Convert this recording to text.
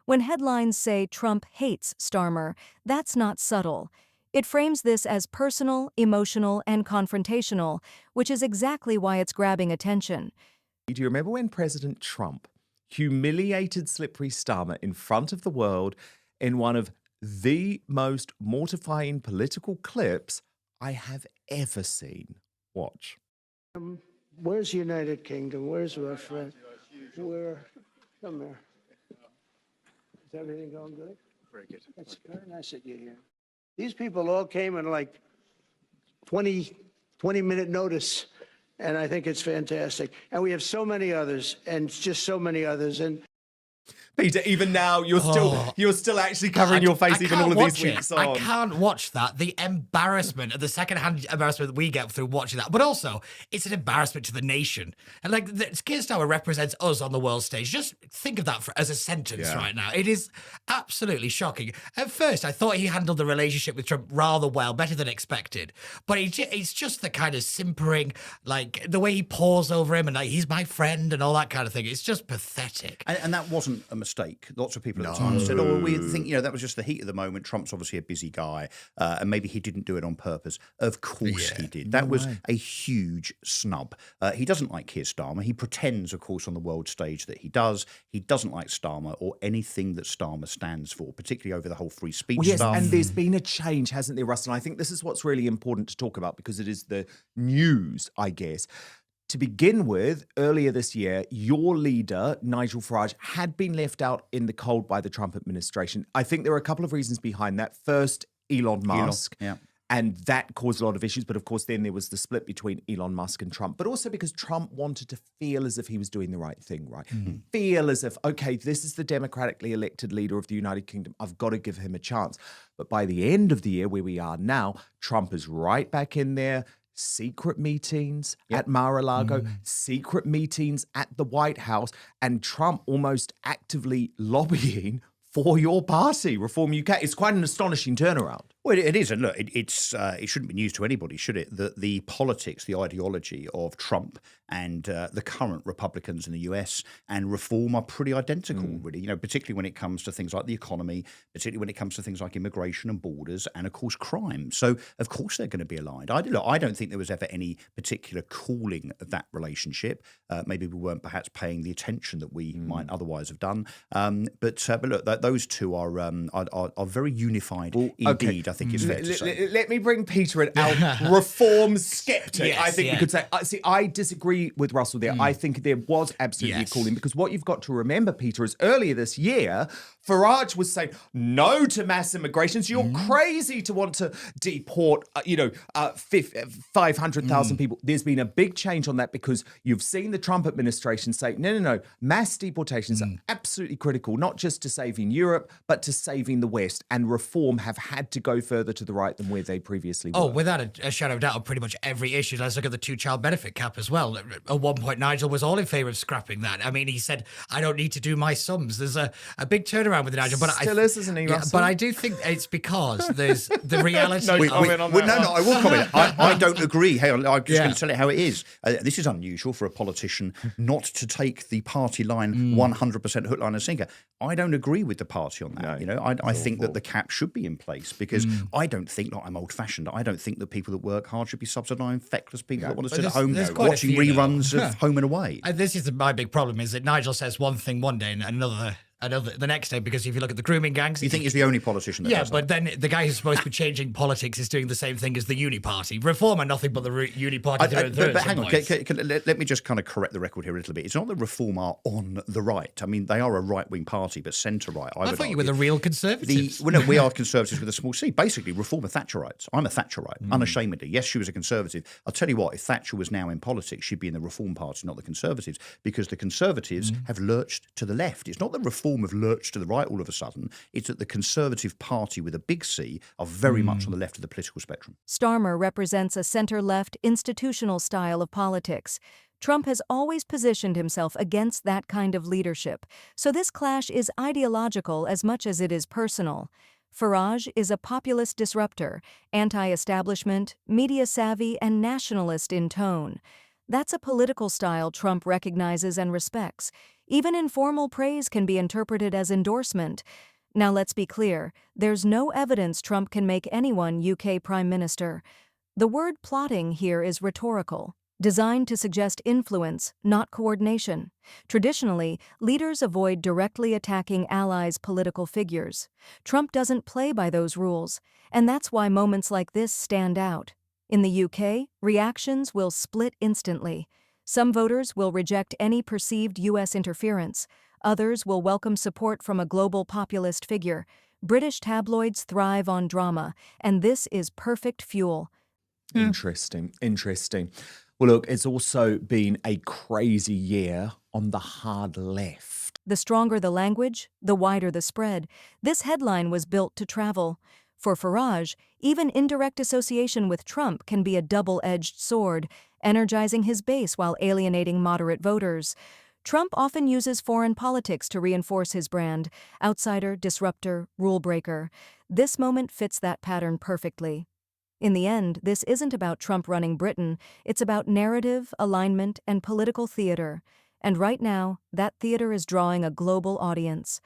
When headlines say Trump hates Starmer, that's not subtle. It frames this as personal, emotional, and confrontational, which is exactly why it's grabbing attention. Do you remember when President Trump humiliated slippery Starmer in front of the world in one of the most mortifying political clips I have ever seen? Watch. Where's the United Kingdom? Where's Russia? Come here. Is everything going good? Very good. It's very nice that you're here. These people all came in like 20-minute notice, and I think it's fantastic. And we have so many others, and just so many others. And Peter, even now, you're still actually covering your face even all of these weeks on. I can't watch that. The embarrassment, the second-hand embarrassment that we get through watching that. But also, it's an embarrassment to the nation. And like, Keir Starmer represents us on the world stage. Just think of that as a sentence right now. It is absolutely shocking. At first, I thought he handled the relationship with Trump rather well, better than expected. But it's just the kind of simpering, like the way he paws over him and like, he's my friend and all that kind of thing. It's just pathetic. And that wasn't a mistake. Lots of people at the time said, oh, we think, that was just the heat of the moment. Trump's obviously a busy guy, and maybe he didn't do it on purpose. Of course he did. That was a huge snub. He doesn't like Keir Starmer. He pretends, of course, on the world stage that he does. He doesn't like Starmer or anything that Starmer stands for, particularly over the whole free speech stuff. And there's been a change, hasn't there, Russell? I think this is what's really important to talk about because it is the news, I guess. To begin with, earlier this year, your leader, Nigel Farage, had been left out in the cold by the Trump administration. I think there are a couple of reasons behind that. First, Elon Musk. And that caused a lot of issues. But of course, then there was the split between Elon Musk and Trump. But also because Trump wanted to feel as if he was doing the right thing, right? Feel as if, okay, this is the democratically elected leader of the United Kingdom. I've got to give him a chance. But by the end of the year, where we are now, Trump is right back in there. Secret meetings at Mar-a-Lago, secret meetings at the White House, and Trump almost actively lobbying for your party, Reform UK. It's quite an astonishing turnaround. Well, it is. And look, it shouldn't be news to anybody, should it? That the politics, the ideology of Trump and the current Republicans in the US and Reform are pretty identical, really, particularly when it comes to things like the economy, particularly when it comes to things like immigration and borders and, of course, crime. So, of course, they're going to be aligned. I don't think there was ever any particular calling of that relationship. Maybe we weren't perhaps paying the attention that we might otherwise have done. But look, those two are very unified indeed. I think it's fair to say. Let me bring Peter in, our reform skeptic. I think we could say. See, I disagree with Russell there. I think there was absolutely a calling because what you've got to remember, Peter, is earlier this year, Farage was saying no to mass immigrations. You're crazy to want to deport, 500,000 people. There's been a big change on that because you've seen the Trump administration say, no, mass deportations are absolutely critical, not just to saving Europe, but to saving the West. And Reform have had to go further to the right than where they previously were. Oh, without a shadow of doubt on pretty much every issue. Let's look at the two-child benefit cap as well. At one point, Nigel was all in favour of scrapping that. I mean, he said, I don't need to do my sums. There's a big turnaround with Nigel. But Still is, isn't he, Russell? But I do think it's because there's the reality. I will comment. I don't agree. Hey, I'm just going to tell it how it is. This is unusual for a politician not to take the party line 100% hook, line and sinker. I don't agree with the party on that. I think that the cap should be in place because I don't think, I'm old-fashioned, I don't think that people that work hard should be subsidising feckless people that want to sit at home watching reruns of Home and Away. This is my big problem, is that Nigel says one thing one day and another the next day, because if you look at the grooming gangs... You think he's the only politician that does that? But then the guy who's supposed to be changing politics is doing the same thing as the Uni Party. Reform are nothing but the Uni Party through and through. But hang on, let me just kind of correct the record here a little bit. It's not that Reform are on the right. I mean, they are a right-wing party, but centre-right, I would thought you were the real Conservatives. We are Conservatives with a small c. Basically, Reform are Thatcherites. I'm a Thatcherite, unashamedly. Yes, she was a Conservative. I'll tell you what, if Thatcher was now in politics, she'd be in the Reform Party, not the Conservatives, because the Conservatives have lurched to the left. It's not that Reform have lurched to the right all of a sudden. It's that the Conservative Party with a big C are very much on the left of the political spectrum. Starmer represents a center-left institutional style of politics. Trump has always positioned himself against that kind of leadership, so this clash is ideological as much as it is personal. Farage is a populist disruptor, anti-establishment, media-savvy, and nationalist in tone. That's a political style Trump recognizes and respects. Even informal praise can be interpreted as endorsement. Now let's be clear, there's no evidence Trump can make anyone UK Prime Minister. The word plotting here is rhetorical, designed to suggest influence, not coordination. Traditionally, leaders avoid directly attacking allies' political figures. Trump doesn't play by those rules, and that's why moments like this stand out. In the UK, reactions will split instantly. Some voters will reject any perceived US interference. Others will welcome support from a global populist figure. British tabloids thrive on drama, and this is perfect fuel. Interesting, interesting. Well, look, it's also been a crazy year on the hard left. The stronger the language, the wider the spread. This headline was built to travel. For Farage, even indirect association with Trump can be a double-edged sword, energizing his base while alienating moderate voters. Trump often uses foreign politics to reinforce his brand: outsider, disruptor, rule breaker. This moment fits that pattern perfectly. In the end, this isn't about Trump running Britain, it's about narrative, alignment, and political theater. And right now, that theater is drawing a global audience.